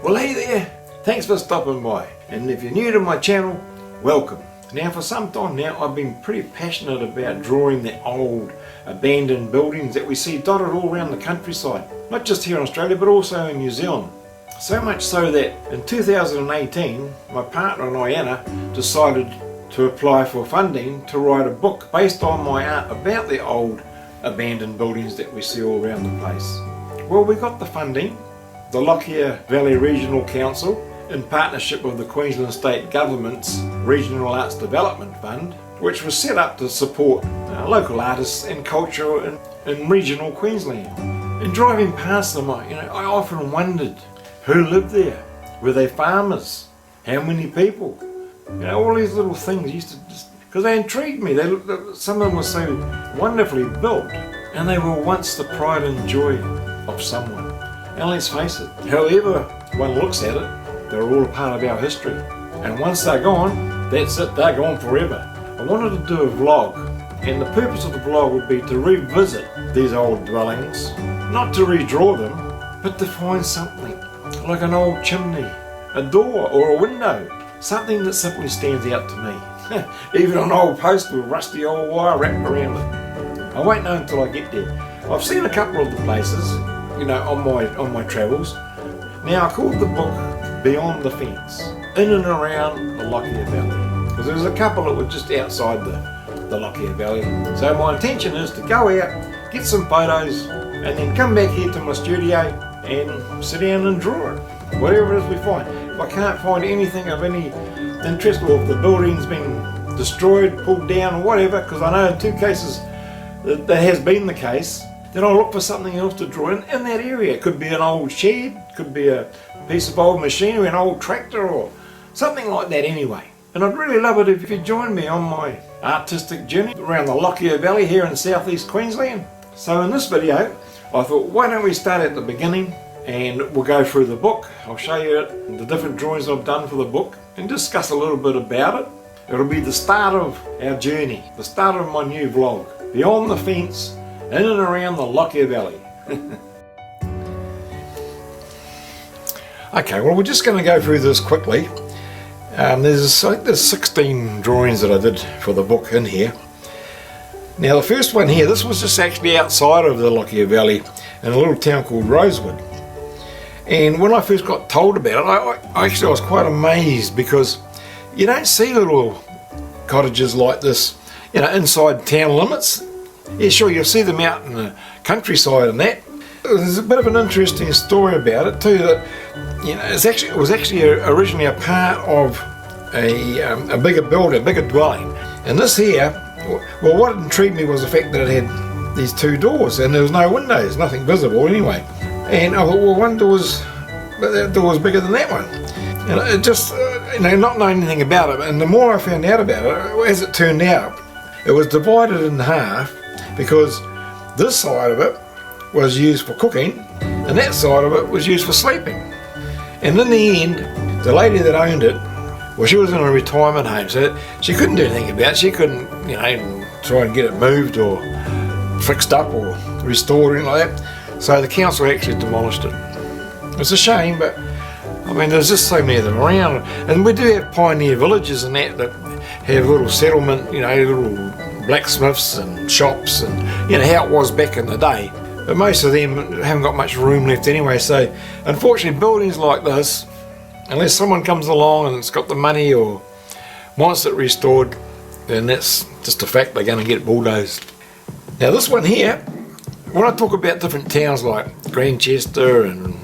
Well, hey there, thanks for stopping by, and if you're new to my channel, welcome. Now for some time now I've been pretty passionate about drawing the old abandoned buildings that we see dotted all around the countryside, not just here in Australia but also in New Zealand. So much so that in 2018 my partner and I, Anna, decided to apply for funding to write a book based on my art about the old abandoned buildings that we see all around the place. Well, we got the funding. The Lockyer Valley Regional Council, in partnership with the Queensland State Government's Regional Arts Development Fund, which was set up to support local artists and culture in regional Queensland. And driving past them, I often wondered who lived there. Were they farmers? How many people? All these little things used to just, because they intrigued me. Some of them were so wonderfully built, and they were once the pride and joy of someone. And let's face it, however one looks at it, they're all a part of our history. And once they're gone, that's it, they're gone forever. I wanted to do a vlog, and the purpose of the vlog would be to revisit these old dwellings, not to redraw them, but to find something, like an old chimney, a door or a window, something that simply stands out to me. Even an old post with rusty old wire wrapped around it. I won't know until I get there. I've seen a couple of the places, on my travels. Now I called the book Beyond the Fence, in and around the Lockheed Valley, because there was a couple that were just outside the Lockheed Valley. So my intention is to go out, get some photos, and then come back here to my studio and sit down and draw it, whatever it is we find. If I can't find anything of any interest, or if the building's been destroyed, pulled down, or whatever, because I know in two cases that has been the case, then I'll look for something else to draw in that area. It could be an old shed, could be a piece of old machinery, an old tractor, or something like that anyway. And I'd really love it if you join me on my artistic journey around the Lockyer Valley here in southeast Queensland. So in this video, I thought, why don't we start at the beginning and we'll go through the book. I'll show you the different drawings I've done for the book and discuss a little bit about it. It'll be the start of our journey, the start of my new vlog, Beyond the Fence, in and around the Lockyer Valley. Okay, well, we're just going to go through this quickly. There's 16 drawings that I did for the book in here. Now the first one here, this was just actually outside of the Lockyer Valley in a little town called Rosewood. And when I first got told about it, I was quite amazed, because you don't see little cottages like this, inside town limits. Yeah, sure, you'll see them out in the countryside and that. There's a bit of an interesting story about it too, that it was actually originally a part of a bigger building, a bigger dwelling. And this here, well, what intrigued me was the fact that it had these two doors and there was no windows, nothing visible anyway. And I thought, well, that door was bigger than that one. And it just, not knowing anything about it, and the more I found out about it, as it turned out, it was divided in half, because this side of it was used for cooking and that side of it was used for sleeping. And in the end, the lady that owned it, well, she was in a retirement home, so she couldn't do anything about it. She couldn't, try and get it moved or fixed up or restored or anything like that. So the council actually demolished it. It's a shame, but there's just so many of them around. And we do have pioneer villages and that have little settlement, little blacksmiths and shops and how it was back in the day, but most of them haven't got much room left anyway. So unfortunately, buildings like this, unless someone comes along and it's got the money or wants it restored, then that's just a fact, they're going to get bulldozed. Now this one here, when I talk about different towns like Grantchester and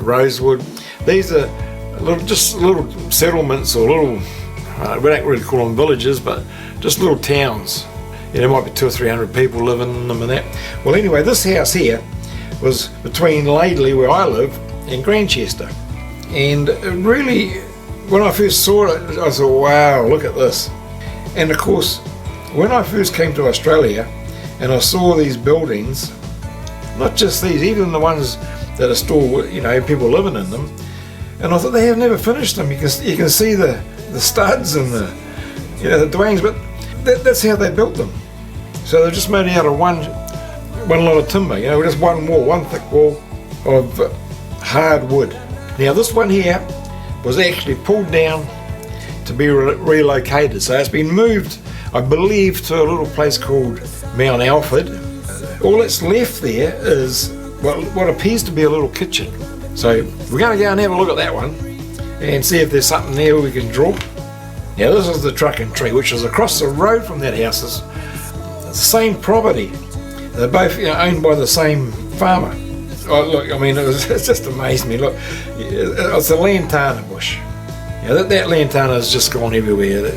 Rosewood, these are just little settlements, or little, we don't really call them villages, but just little towns. There might be 200 or 300 people living in them and that. Well, anyway, this house here was between Laidley, where I live, and Grantchester. And really, when I first saw it, I thought, wow, look at this. And of course, when I first came to Australia and I saw these buildings, not just these, even the ones that are still, people living in them, and I thought they have never finished them. You can see the studs and the dwellings, but that's how they built them. So they're just made out of one lot of timber, just one wall, one thick wall of hard wood. Now this one here was actually pulled down to be relocated, so it's been moved, I believe, to a little place called Mount Alfred. All that's left there is what appears to be a little kitchen. So we're going to go and have a look at that one and see if there's something there we can draw. Now this is the truck and tree, which is across the road from that house. It's the same property. They're both owned by the same farmer. Oh, look, I mean, it just amazed me. Look, it's a Lantana Bush. That lantana has just gone everywhere.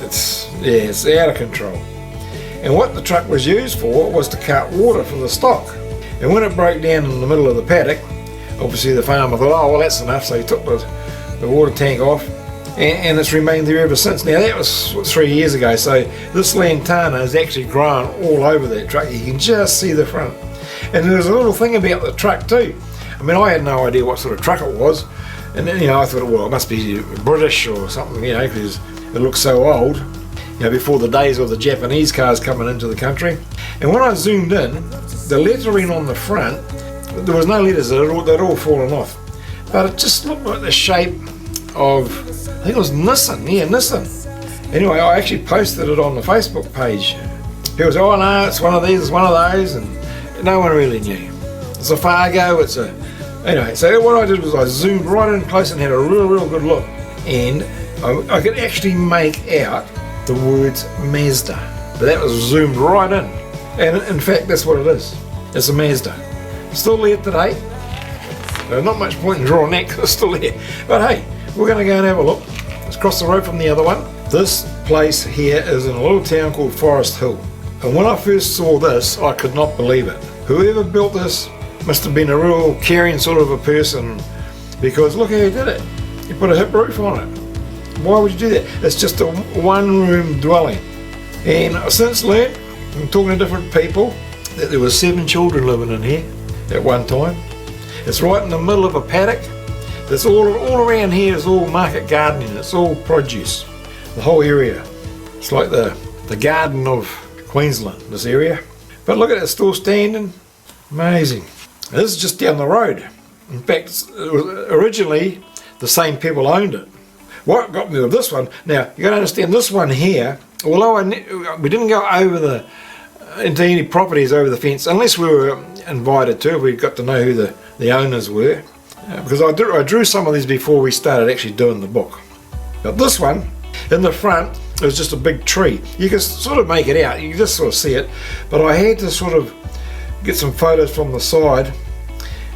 It's out of control. And what the truck was used for was to cart water for the stock. And when it broke down in the middle of the paddock, obviously the farmer thought, oh well, that's enough, so he took the water tank off, and it's remained there ever since. Now that was 3 years ago, so this lantana has actually grown all over that truck. You can just see the front. And there's a little thing about the truck too. I mean, I had no idea what sort of truck it was, and then, I thought, well, it must be British or something, because it looks so old, before the days of the Japanese cars coming into the country. And when I zoomed in, the lettering on the front, there was no letters, they'd all fallen off, but it just looked like the shape of, I think it was Nissan. Anyway, I actually posted it on the Facebook page. People said, oh no, it's one of these, it's one of those, and no one really knew. It's a Fargo, anyway, so what I did was I zoomed right in close and had a real good look, and I could actually make out the words Mazda, but that was zoomed right in, and in fact that's what it is. It's a Mazda. Still there today. Not much point in drawing that because it's still there, but hey, we're going to go and have a look. Let's cross the road from the other one. This place here is in a little town called Forest Hill, and when I first saw this I could not believe it. Whoever built this must have been a real caring sort of a person, because look how he did it. He put a hip roof on it. Why would you do that? It's just a one-room dwelling. And I've since learned, from talking to different people, that there were 7 children living in here at one time. It's right in the middle of a paddock. It's all around here is all market gardening. It's all produce. The whole area. It's like the garden of Queensland, this area. But look at it, it's still standing. Amazing. And this is just down the road. In fact, it was originally the same people owned it. What got me with this one, now you got to understand, this one here, although we didn't go over into any properties over the fence unless we were invited to, we got to know who the owners were, because I drew some of these before we started actually doing the book. But this one, in the front, it was just a big tree. You can sort of make it out, you can just sort of see it, but I had to sort of get some photos from the side,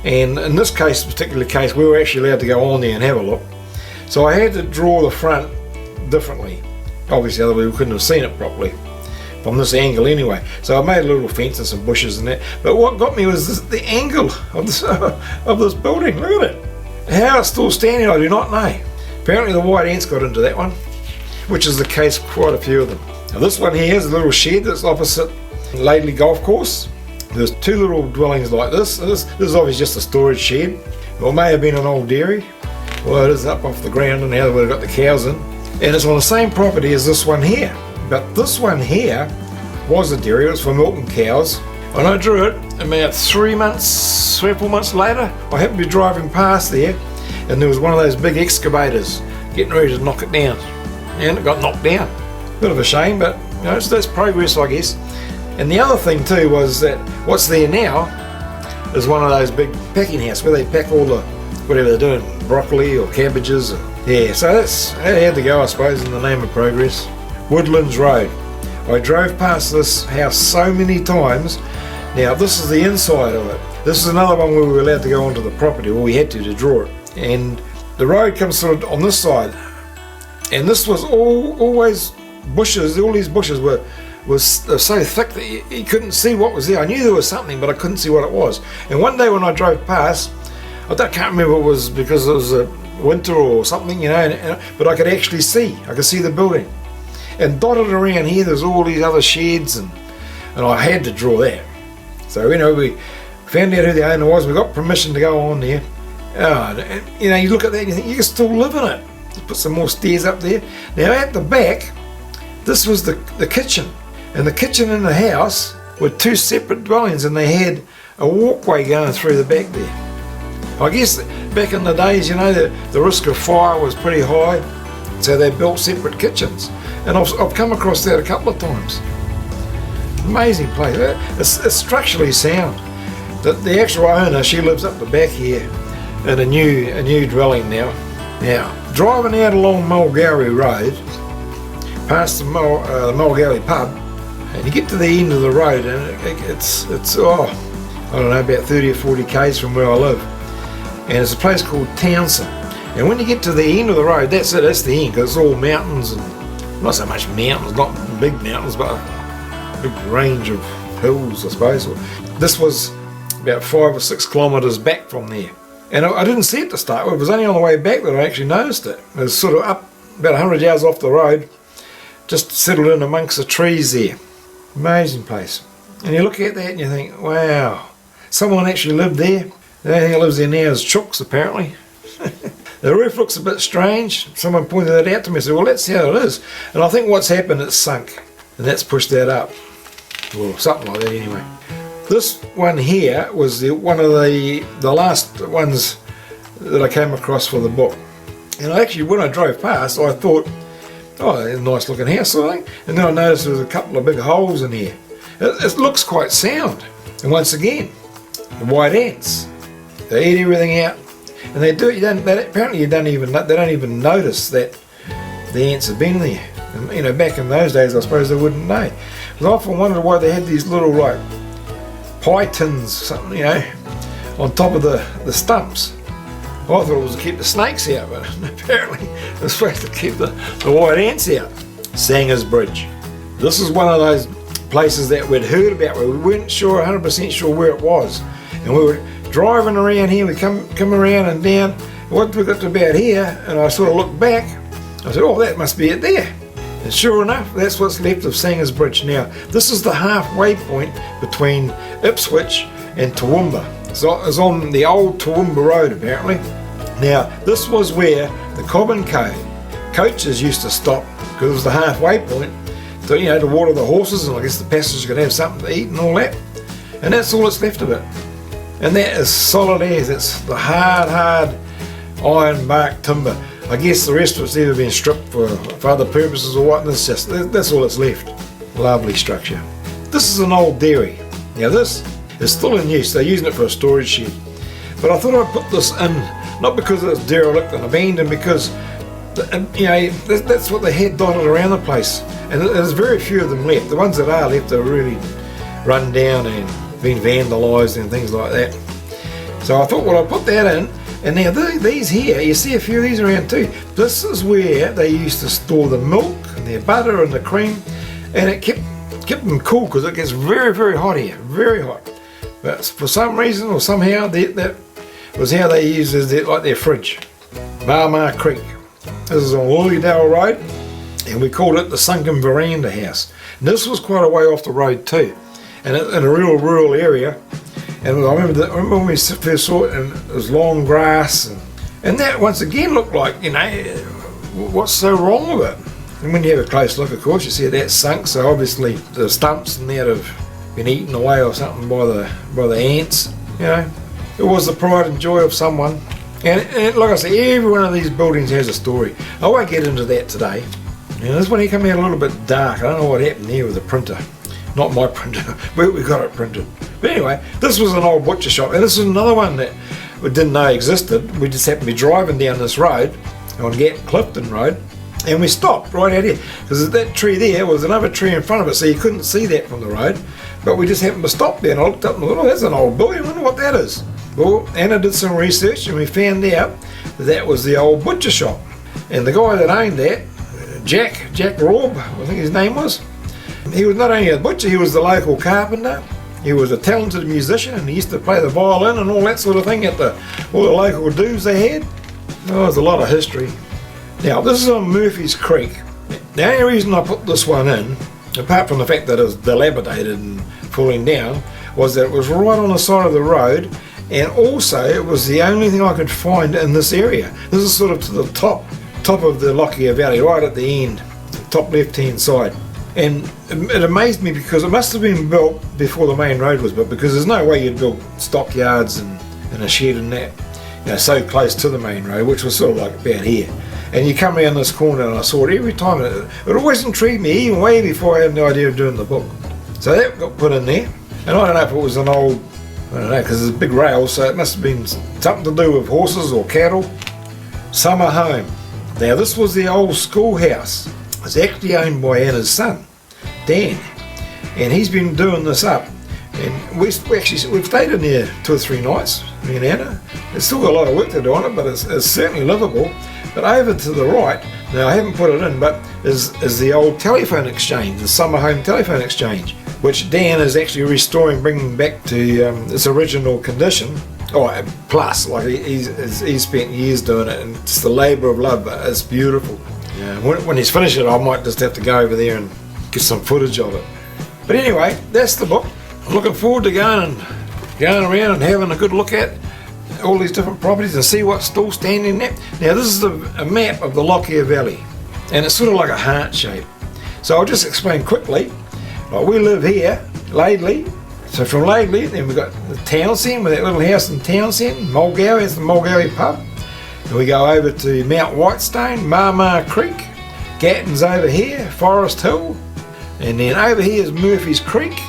and in this particular case, we were actually allowed to go on there and have a look. So I had to draw the front differently. Obviously, otherwise we couldn't have seen it properly from this angle anyway. So I made a little fence and some bushes and that. But what got me was the angle of this building. Look at it. How it's still standing, I do not know. Apparently the white ants got into that one, which is the case for quite a few of them. Now this one here is a little shed that's opposite Laidley Golf Course. There's 2 little dwellings like this. This is obviously just a storage shed. Or it may have been an old dairy. Well, it is up off the ground, and now we've got the cows in. And it's on the same property as this one here. But this one here was a dairy. It was for milking cows. When I drew it, about 3 or 4 months later, I happened to be driving past there, and there was one of those big excavators getting ready to knock it down. And it got knocked down. Bit of a shame, but that's progress, I guess. And the other thing too was that what's there now is one of those big packing houses where they pack all the whatever they're doing, broccoli or cabbages. Yeah, so that had to go, I suppose, in the name of progress. Woodlands Road. I drove past this house so many times. Now this is the inside of it. This is another one where we were allowed to go onto the property, well we had to draw it. And the road comes sort of on this side. And this was always bushes, all these bushes were so thick that you couldn't see what was there. I knew there was something, but I couldn't see what it was. And one day when I drove past, I can't remember if it was because it was a winter or something, but I could actually see. I could see the building. And dotted around here, there's all these other sheds, and I had to draw that. So, we found out who the owner was. We got permission to go on there. You look at that and you think, you can still live in it. Just put some more stairs up there. Now, at the back, this was the kitchen. And the kitchen and the house were 2 separate dwellings, and they had a walkway going through the back there. I guess back in the days, you know, the risk of fire was pretty high, so they built separate kitchens. And I've come across that a couple of times. Amazing place. It's structurally sound. The actual owner, she lives up the back here in a new dwelling now. Now, driving out along Mulgowrie Road, past the Mulgowrie pub, and you get to the end of the road, and it's I don't know, about 30 or 40 k's from where I live, and it's a place called Townsend. And when you get to the end of the road, that's it, that's the end, because it's all mountains, and not so much mountains, not big mountains, but a big range of hills, I suppose. This was about 5 or 6 kilometres back from there, and I didn't see it to start with. It was only on the way back that I actually noticed it. It was sort of up about 100 yards off the road, just settled in amongst the trees there. Amazing place. And you look at that and you think, wow, someone actually lived there. The only thing that lives there now is chooks, apparently. The roof looks a bit strange. Someone pointed that out to me and said, well, that's how it is. And I think what's happened, it's sunk, and that's pushed that up. Well, something like that anyway. This one here was one of the last ones that I came across for the book. And actually, when I drove past, I thought, oh, a nice looking house sort of thing. And then I noticed there was a couple of big holes in here. It looks quite sound. And once again, the white ants, they eat everything out, and they do. Apparently, they don't even notice that the ants have been there. And, you know, back in those days, I suppose they wouldn't know. I often wondered why they had these little like pie tins, something, you know, on top of the stumps. I thought it was to keep the snakes out, but apparently it was supposed to keep the white ants out. Sanger's Bridge. This is one of those places that we'd heard about, where we weren't sure, 100% sure where it was. And we were driving around here, we come around and down. Once we got to about here, and I sort of looked back, I said, oh, that must be it there. And sure enough, that's what's left of Sanger's Bridge. Now, this is the halfway point between Ipswich and Toowoomba. So it's on the old Toowoomba Road, apparently. Now, this was where the Cobb & Co. coaches used to stop, because it was the halfway point, to, you know, to water the horses, and I guess the passengers could have something to eat and all that. And that's all that's left of it. And that is solid as. It's the hard iron bark timber. I guess the rest of it's either been stripped for other purposes or what, and that's all that's left. Lovely structure. This is an old dairy. Now this is still in use. They're using it for a storage shed. But I thought I'd put this in, not because it's derelict and abandoned, because, you know, that's what they had dotted around the place. And there's very few of them left. The ones that are left are really run down and been vandalised and things like that. So I thought, well, I'll put that in. And now these here, you see a few of these around too. This is where they used to store the milk and their butter and the cream, and it kept them cool, because it gets very, very hot here, very hot. But for some reason or somehow, that was how they used it, like their fridge. Barmar Creek. This is on Lilydale Road, and we called it the Sunken Veranda House. And this was quite a way off the road too, and in a real rural area. And I remember when we first saw it, and it was long grass, and that once again looked like, you know, what's so wrong with it? And when you have a close look, of course, you see that's sunk, so obviously the stumps and that have been eaten away or something by the ants, you know. It was the pride and joy of someone. And like I say, every one of these buildings has a story. I won't get into that today. You know, this one here came out a little bit dark. I don't know what happened here with the printer. Not my printer, but we got it printed. But anyway, this was an old butcher shop, and this is another one that we didn't know existed. We just happened to be driving down this road, on Clifton Road, and we stopped right out here, because that tree there was another tree in front of it, so you couldn't see that from the road. But we just happened to stop there, and I looked up and thought, oh, that's an old building, I wonder what that is. Well, Anna did some research, and we found out that was the old butcher shop. And the guy that owned that, Jack Raub, I think his name was, he was not only a butcher, he was the local carpenter. He was a talented musician, and he used to play the violin and all that sort of thing at all the local dues they had. Oh, there's a lot of history. Now, this is on Murphy's Creek. The only reason I put this one in, apart from the fact that it was dilapidated and falling down, was that it was right on the side of the road, and also it was the only thing I could find in this area. This is sort of to the top of the Lockyer Valley, right at the end, top left-hand side. And it amazed me, because it must have been built before the main road was built, because there's no way you'd build stockyards and a shed and that. so close to the main road, which was sort of like about here. And you come around this corner and I saw it every time. It always intrigued me, even way before I had the idea of doing the book. So that got put in there. And I don't know if it was an old, I don't know, because there's a big rail, so it must have been something to do with horses or cattle. Summer home. Now this was the old schoolhouse. It's actually owned by Anna's son, Dan. And he's been doing this up. And we've stayed in there 2 or 3 nights, me and Anna. There's still got a lot of work to do on it, but it's certainly livable. But over to the right, now I haven't put it in, but is the old telephone exchange, the summer home telephone exchange, which Dan is actually restoring, bringing back to its original condition. Oh, plus, like he's spent years doing it, and it's the labour of love, but it's beautiful. Yeah, when he's finished it, I might just have to go over there and get some footage of it. But anyway, that's the book. I'm looking forward to going around and having a good look at all these different properties and see what's still standing there. Now this is a map of the Lockyer Valley, and it's sort of like a heart shape. So I'll just explain quickly. Like we live here, Laidley. So from Laidley, then we've got the Townsend, with that little house in Townsend, Mulgowie, it's the Mulgowie pub. And we go over to Mount Whitestone, Marmar Creek, Gatton's over here, Forest Hill, and then over here is Murphy's Creek,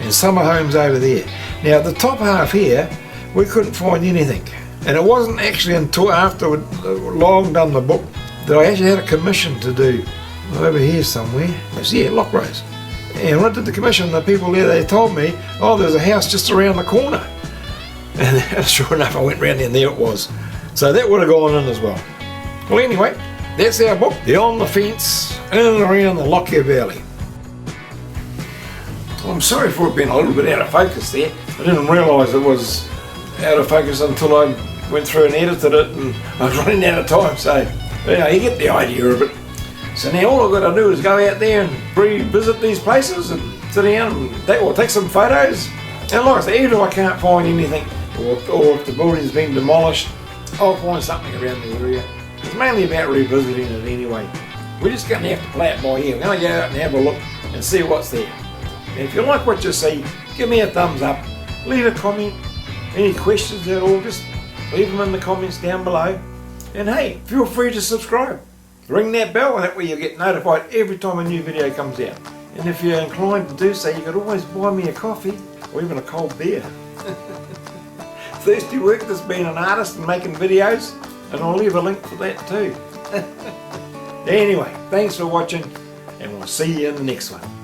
and Summer Home's over there. Now the top half here, we couldn't find anything. And it wasn't actually until after we'd long done the book that I actually had a commission to do over here somewhere. It's, yeah, Lockrose. And when I did the commission, the people there, they told me, oh, there's a house just around the corner. And sure enough, I went round there and there it was. So that would have gone in as well. Well, anyway, that's our book, The On the Fence, in and around the Lockyer Valley. Well, I'm sorry for it being a little bit out of focus there. I didn't realise it was out of focus until I went through and edited it, and I was running out of time. So, you know, you get the idea of it. So now all I've got to do is go out there and revisit these places and sit down and take some photos. And like I said, even if I can't find anything, or if the building's been demolished, I'll find something around the area. It's mainly about revisiting it anyway. We're just going to have to play it by ear. We're going to go out and have a look and see what's there. And if you like what you see, give me a thumbs up, leave a comment. Any questions at all, just leave them in the comments down below. And hey, feel free to subscribe. Ring that bell, and that way you'll get notified every time a new video comes out. And if you're inclined to do so, you could always buy me a coffee or even a cold beer. Thirsty work that's being an artist and making videos, and I'll leave a link for that too. Anyway, thanks for watching, and we'll see you in the next one.